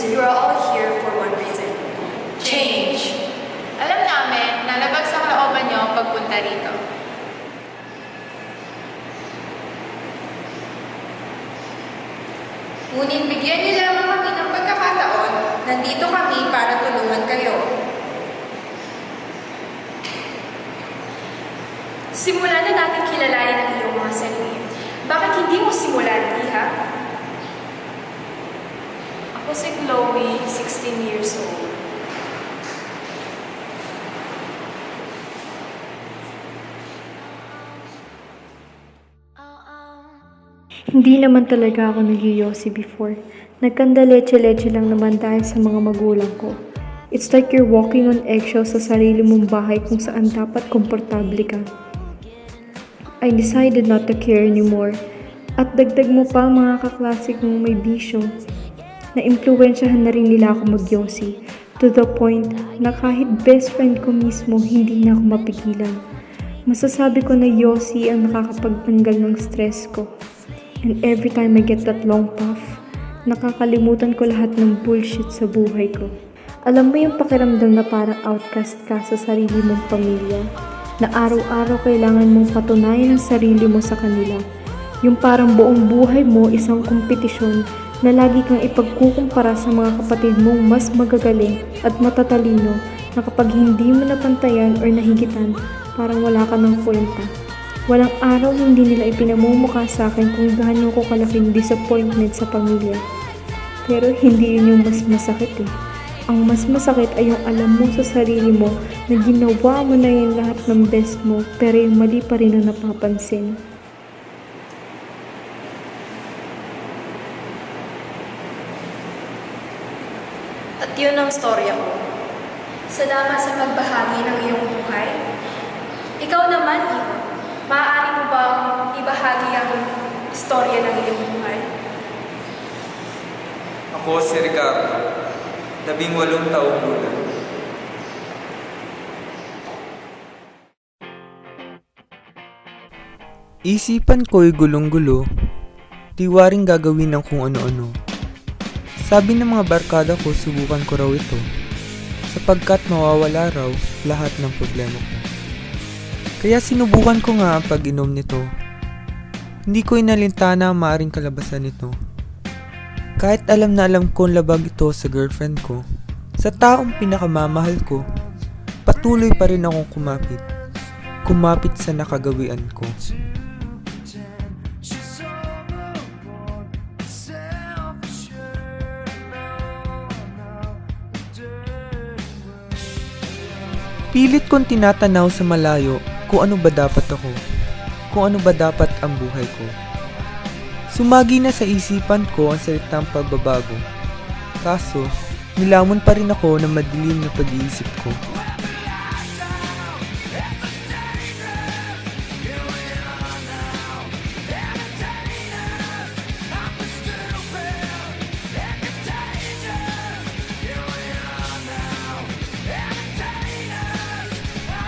you are all here for one reason. Change. Alam namin na labag sa kalooban niyo pagpunta rito. Ngunit bigyan niyo lamang kami ng pagkakataon, nandito kami para tulungan kayo. Simulan na natin kilalanin ang iyong mga sarili. Bakit hindi mo simulan, Iha? Ako si Chloe, 16 years old. Hindi naman talaga ako nag-yosi before. Nagkanda-leche-leche lang naman dahil sa mga magulang ko. It's like you're walking on eggshells sa sarili mong bahay kung saan dapat komportable ka. I decided not to care anymore. At dagdag mo pa mga kaklasik mong may bisyo. Na-impluwensyahan na rin nila ako mag-yosi. To the point na kahit best friend ko mismo hindi na ako mapigilan. Masasabi ko na yosi ang nakakapagtanggal ng stress ko. And every time I get that long puff, nakakalimutan ko lahat ng bullshit sa buhay ko. Alam mo yung pakiramdam na parang outcast ka sa sarili mong pamilya, na araw-araw kailangan mong patunayan ang sarili mo sa kanila. Yung parang buong buhay mo isang kompetisyon na lagi kang ipagkukumpara sa mga kapatid mong mas magagaling at matatalino na kapag hindi mo napantayan or nahigitan, parang wala ka ng kwenta. Walang araw hindi nila ipinamumukha sa akin kung gaano ko kalaking disappointment sa pamilya. Pero hindi yun yung mas masakit eh. Ang mas masakit ay yung alam mo sa sarili mo na ginawa mo na yung lahat ng best mo pero yung mali pa rin ang napapansin. At yun ang storya ko. Salamat sa magbahagi ng iyong buhay. Ikaw naman, Iha. Maaari mo bang ibahagi ang istorya ng iyong buhay? Ako si Ricardo, 18 taong gulang. Isipan ko'y gulong-gulo, di waring gagawin ng kung ano-ano. Sabi ng mga barkada ko, subukan ko raw ito, sapagkat mawawala raw lahat ng problema ko. Kaya sinubukan ko nga ang pag-inom nito. Hindi ko inalintana ang maaring kalabasan nito. Kahit alam na alam kong labag ito sa girlfriend ko, sa taong pinakamamahal ko, patuloy pa rin akong kumapit. Kumapit sa nakagawian ko. Pilit kong tinatanaw sa malayo kung ano ba dapat ako, kung ano ba dapat ang buhay ko. Sumagi na sa isipan ko ang salitang pagbabago. Kaso, nilamon pa rin ako ng madilim na pag-iisip ko.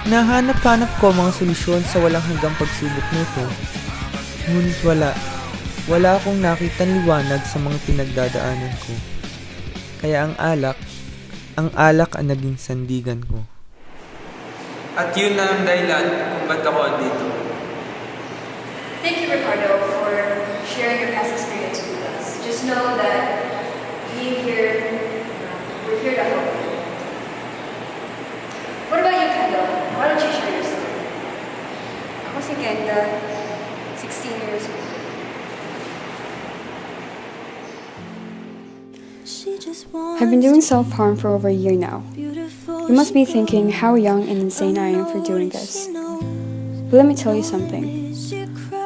Nahanap-hanap ko mga solusyon sa walang hanggang pagsubok nito. Ngunit wala akong nakitang liwanag sa mga pinagdadaanan ko. Kaya ang alak ang naging sandigan ko. At yun na ang dahilan kung ba't ako andito. Thank you, Ricardo, for sharing your past experience with us. Just know that being here, we're here to help you. What about you, Kendall? Why don't you share your story? Ako si Kenda, 16 years old. I've been doing self-harm for over a year now. You must be thinking how young and insane I am for doing this. But let me tell you something.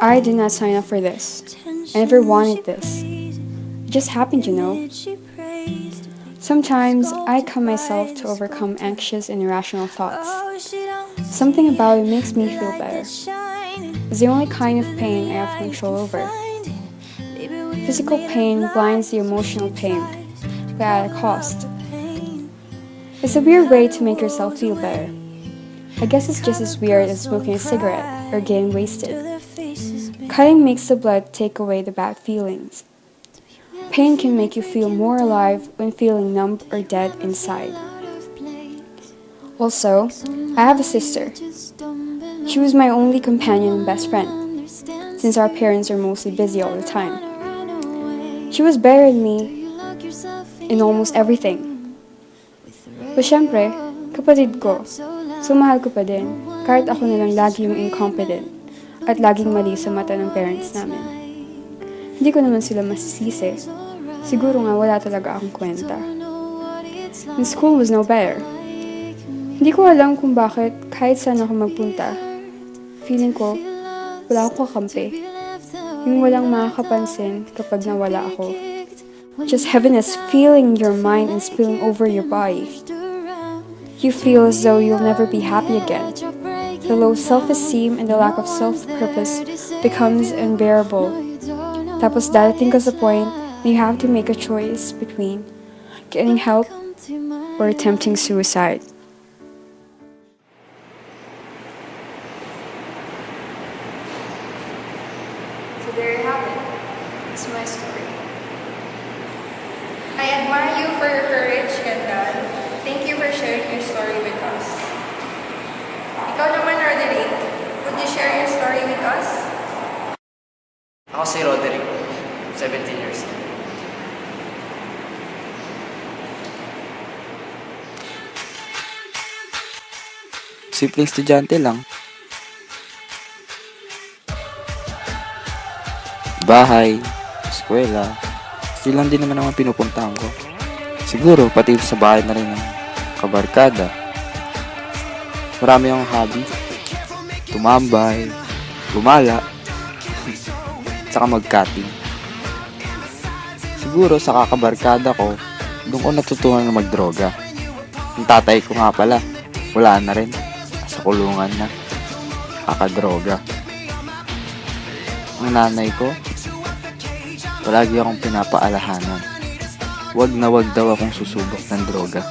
I did not sign up for this. I never wanted this. It just happened, you know. Sometimes I cut myself to overcome anxious and irrational thoughts. Something about it makes me feel better. It's the only kind of pain I have control over. Physical pain blinds the emotional pain, but at a cost. It's a weird way to make yourself feel better. I guess it's just as weird as smoking a cigarette or getting wasted. Cutting makes the blood take away the bad feelings. pain can make you feel more alive when feeling numb or dead inside. Also, I have a sister. She was my only companion and best friend, since our parents are mostly busy all the time. She was better than me in almost everything. But syempre, kapatid ko, so mahal ko pa din, kahit ako na lang lagi yung incompetent at laging mali sa mata ng parents namin. Hindi ko naman sila masisisi. Siguro nga wala talaga akong kwenta. And school was no better. Hindi ko alam kung bakit kahit saan ako magpunta, feeling ko wala akong kakampi. Yung walang makakapansin kapag nawala ako. Just heaviness filling your mind and spilling over your body. You feel as though you'll never be happy again. The low self-esteem and the lack of self-purpose becomes unbearable. Tapos darating ka sa point na you have to make a choice between getting help or attempting suicide. So there you have it. It's my story. I admire you for your courage, Kendall. Thank you for sharing your story with us. Ikaw naman, Roderick, would you share your story with us? Ako si Roderick, 17 years old. Simpleng estudyante lang. Bahay, eskwela, yun lang din naman ang pinupuntahan ko. Siguro, pati sa bahay na rin ng kabarkada. Marami akong hobby. Tumambay, gumala, saka mag-cutting. Siguro, sa kakabarkada ko, doon ko natutunan na magdroga. Yung tatay ko nga pala, wala na rin. Sa kulungan na. Kakadroga. Ang nanay ko, palagi akong pinapaalahanan. Wag na wag daw akong susubok ng droga.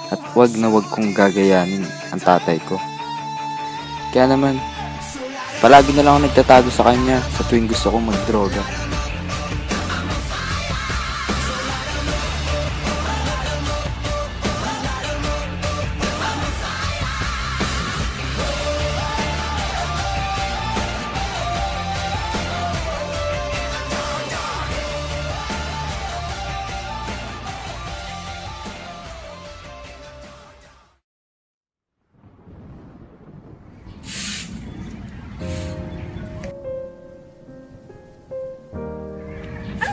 At wag na wag kong gagayanin ang tatay ko. Kaya naman, palagi na lang ako nagtatago sa kanya sa tuwing gusto kong magdroga.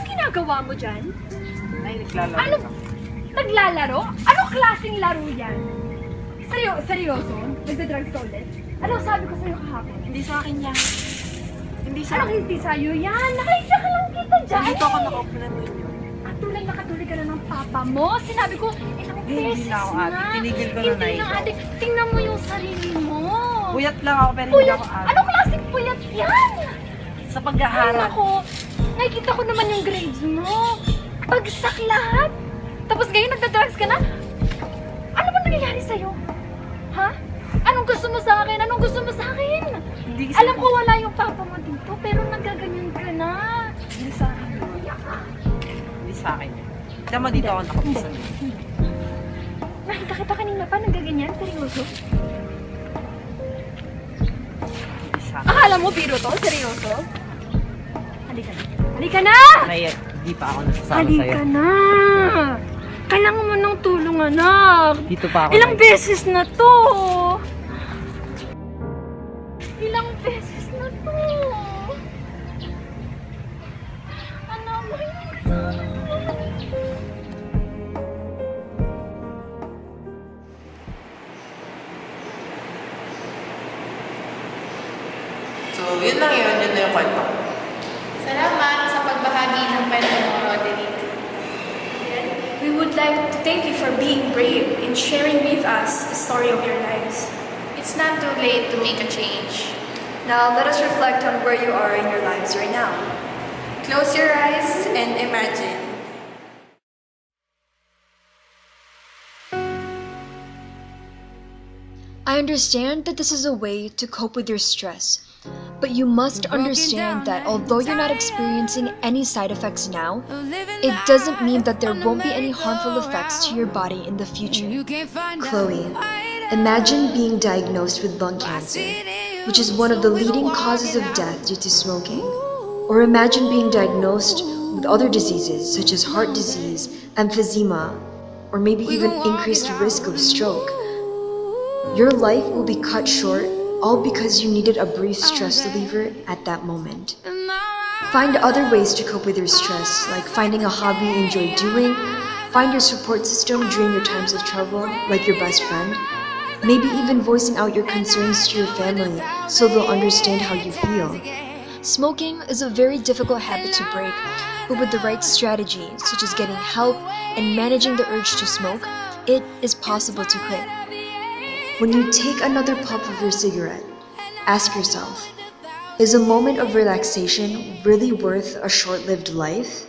Ginagawa mo dyan? Ay, naglalaro Ano? lang. Naglalaro? Anong klaseng laro yan? Seryoso? Nagda-drugs ka ulit? Anong sabi ko sa'yo kahapon? Hindi sa akin yan. Hindi sa Anong hindi sa'yo yan? Nakita ka lang kita dyan! Nandito ako nakaupo na ninyo. At tulad nakatuloy ka na ng papa mo. Sinabi ko, ilang Hindi beses na ako ate. Tinigil ko na Hindi na ikaw. ate. Tingnan mo yung sarili mo. Puyat lang ako pero hindi Puyat? ako ate. Anong klaseng puyat yan? Sa Ay, pag-aaral. nako. Nakikita ko naman yung grades mo. Bagsak lahat. Tapos ngayon nagda-drugs ka na? Ano ba nangyayari sa'yo? Ha? Anong gusto mo sa akin? Anong gusto mo sa akin? Hindi Alam ko wala yung papa mo dito, pero nagaganyan ka na. Hindi sa akin yun. Hindi sa akin yun. Diyan mo dito ako nakapusan. Nakita kita kanina pa, nagaganyan? Seryoso? Hindi sa akin. Akala mo biro to? Seryoso? Halika na. Halika na! Hindi pa ako nasasama sa'yo. Halika na! Kailangan mo ng tulong, anak. Dito pa ako. Ilang beses na to? Ilang beses na to? Anak mo, So, yun lang yun. Yun na yung kwento. Salamat sa pagbahagi ng kwento mo, Roderick. We would like to thank you for being brave in sharing with us the story of your lives. It's not too late to make a change. Now, let us reflect on where you are in your lives right now. Close your eyes and imagine. I understand that this is a way to cope with your stress, But you must understand that although you're not experiencing any side effects now, it doesn't mean that there won't be any harmful effects to your body in the future. Chloe, imagine being diagnosed with lung cancer, which is one of the leading causes of death due to smoking. Or imagine being diagnosed with other diseases such as heart disease, emphysema, or maybe even increased risk of stroke. Your life will be cut short all because you needed a brief stress reliever at that moment. Find other ways to cope with your stress, like finding a hobby you enjoy doing. Find your support system during your times of trouble, like your best friend. Maybe even voicing out your concerns to your family so they'll understand how you feel. Smoking is a very difficult habit to break, but with the right strategy, such as getting help and managing the urge to smoke, it is possible to quit. When you take another puff of your cigarette, ask yourself, is a moment of relaxation really worth a short-lived life?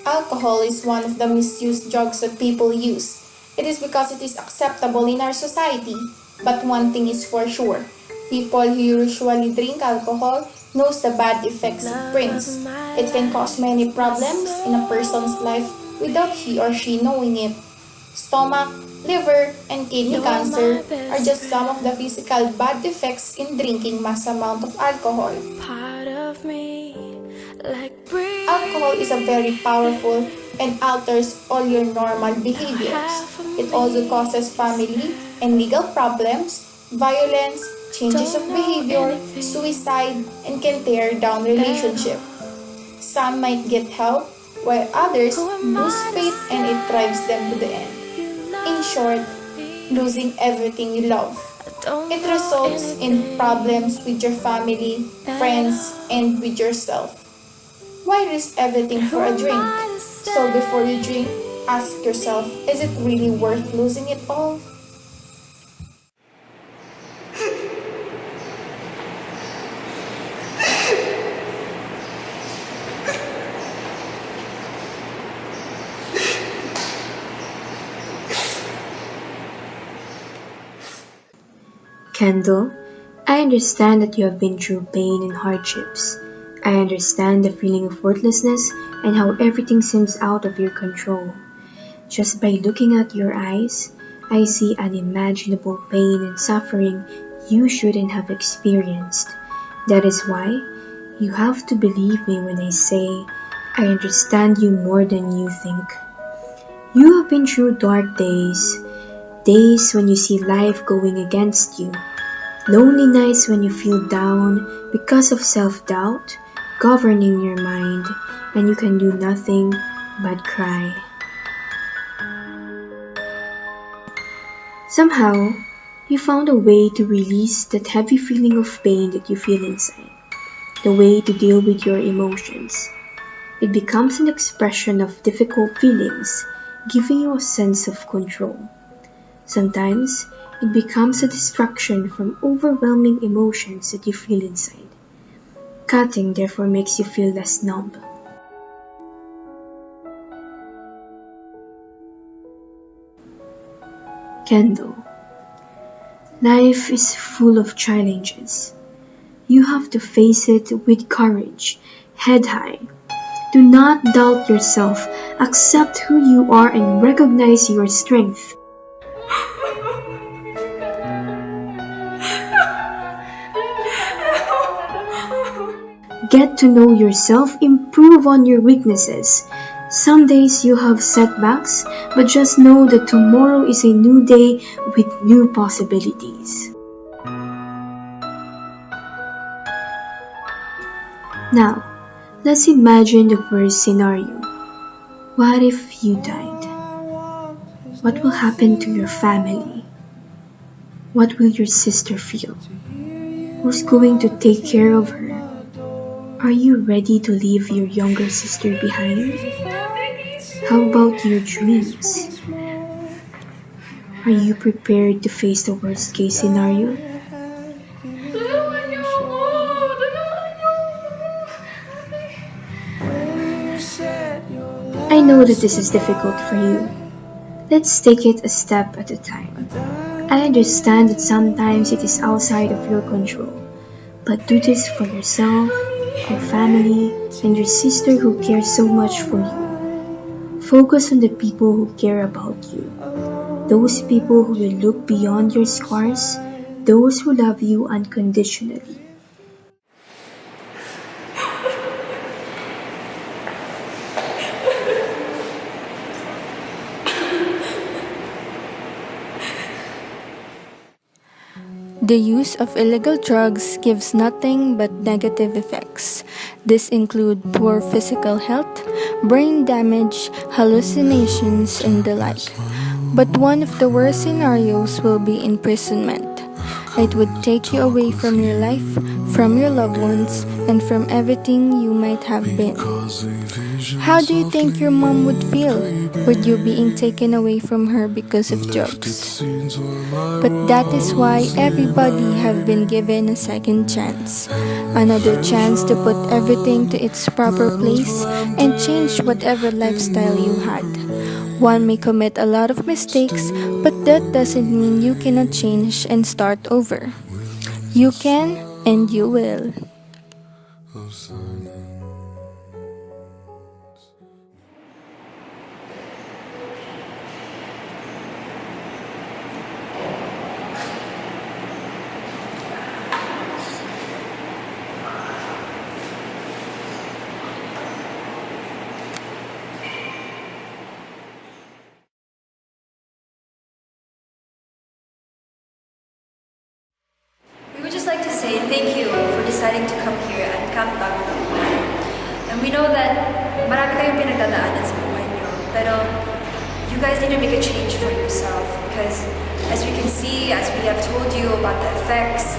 Alcohol is one of the misused drugs that people use. It is because it is acceptable in our society. But one thing is for sure, people who usually drink alcohol knows the bad effects it brings. It can cause many problems in a person's life without he or she knowing it. Stomach, liver, and kidney cancer are just some of the physical bad effects in drinking mass amount of alcohol. Alcohol is a very powerful and alters all your normal behaviors. It also causes family and legal problems, violence, changes of behavior, suicide, and can tear down relationships. Some might get help, while others lose faith and it drives them to the end. In short, losing everything you love. It results in problems with your family, friends, and with yourself. Why risk everything for a drink? So before you drink, ask yourself, is it really worth losing it all? Kendall, I understand that you have been through pain and hardships. I understand the feeling of worthlessness and how everything seems out of your control. Just by looking at your eyes, I see unimaginable pain and suffering you shouldn't have experienced. That is why you have to believe me when I say I understand you more than you think. You have been through dark days, days when you see life going against you, lonely nights when you feel down because of self-doubt governing your mind and you can do nothing but cry. Somehow, you found a way to release that heavy feeling of pain that you feel inside, the way to deal with your emotions. It becomes an expression of difficult feelings, giving you a sense of control. Sometimes, it becomes a distraction from overwhelming emotions that you feel inside. Cutting therefore makes you feel less numb. Kendall, life is full of challenges. You have to face it with courage, head high. Do not doubt yourself, accept who you are and recognize your strength. Get to know yourself, improve on your weaknesses. Some days you have setbacks, but just know that tomorrow is a new day with new possibilities. Now, let's imagine the worst scenario. What if you died? What will happen to your family? What will your sister feel? Who's going to take care of her? Are you ready to leave your younger sister behind? How about your dreams? Are you prepared to face the worst case scenario? I know that this is difficult for you. Let's take it a step at a time. I understand that sometimes it is outside of your control, but do this for yourself, your family, and your sister who cares so much for you. Focus on the people who care about you. Those people who will look beyond your scars, those who love you unconditionally. The use of illegal drugs gives nothing but negative effects. This include poor physical health, brain damage, hallucinations, and the like. But one of the worst scenarios will be imprisonment. It would take you away from your life, from your loved ones, and from everything you might have been. How do you think your mom would feel with you being taken away from her because of drugs? But that is why everybody have been given a second chance. Another chance to put everything to its proper place and change whatever lifestyle you had. One may commit a lot of mistakes, but that doesn't mean you cannot change and start over. You can and you will. We would just like to say thank you for deciding to come here at Camp Bagong Buhay. And we know that marami kayong pinagdadaanan sa buhay niyo. Pero you guys need to make a change for yourself because as we can see, as we have told you about the effects,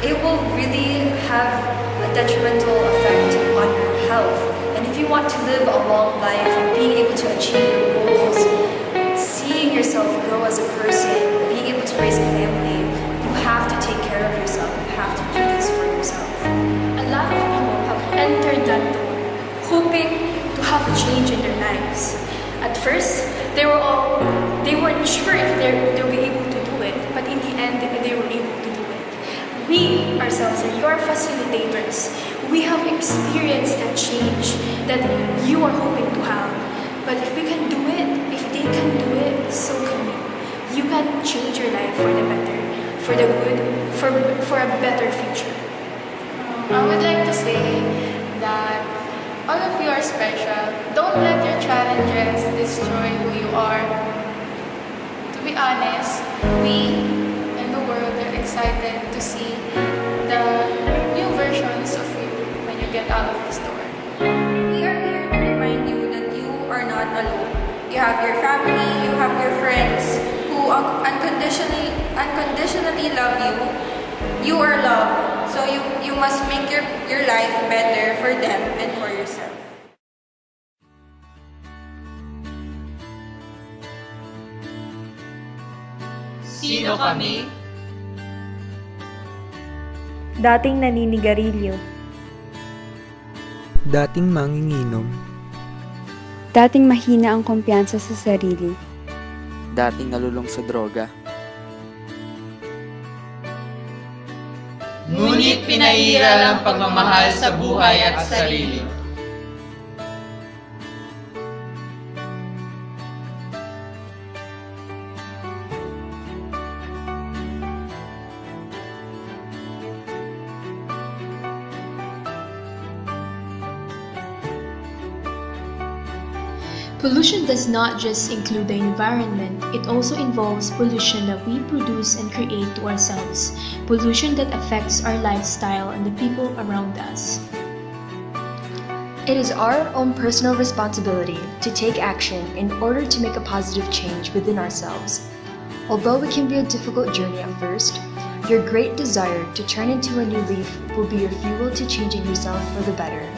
it will really have a detrimental effect on your health. And if you want to live a long life and being able to achieve your goals, seeing yourself grow as a person, being able to raise a family, you have to take care of yourself. You have to do this for yourself. A lot of people have entered that door, hoping to have a change in their lives. At first, they weren't sure if they'll be able to do it, but in the end, they were able to do it. We ourselves are your facilitators. We have experienced that change that you are hoping to have. But if we can do it, if they can do it, so can you. You can change your life for the better, for the good, for a better future. I would like to say that all of you are special. Don't let your challenges destroy who you are. To be honest, we and the world are excited to see the new versions of you when you get out of the store. We are here to remind you that you are not alone. You have your family, you have your friends who unconditionally love you. You are loved, so you must make your life better for them and for yourself. Sino kami? Dating naninigarilyo. Dating manginginom. Dating mahina ang kumpiyansa sa sarili. Dating nalulong sa droga. Ngunit pinairal ang pagmamahal sa buhay at sarili. Pollution does not just include the environment, it also involves pollution that we produce and create to ourselves, pollution that affects our lifestyle and the people around us. It is our own personal responsibility to take action in order to make a positive change within ourselves. Although it can be a difficult journey at first, your great desire to turn into a new leaf will be your fuel to changing yourself for the better.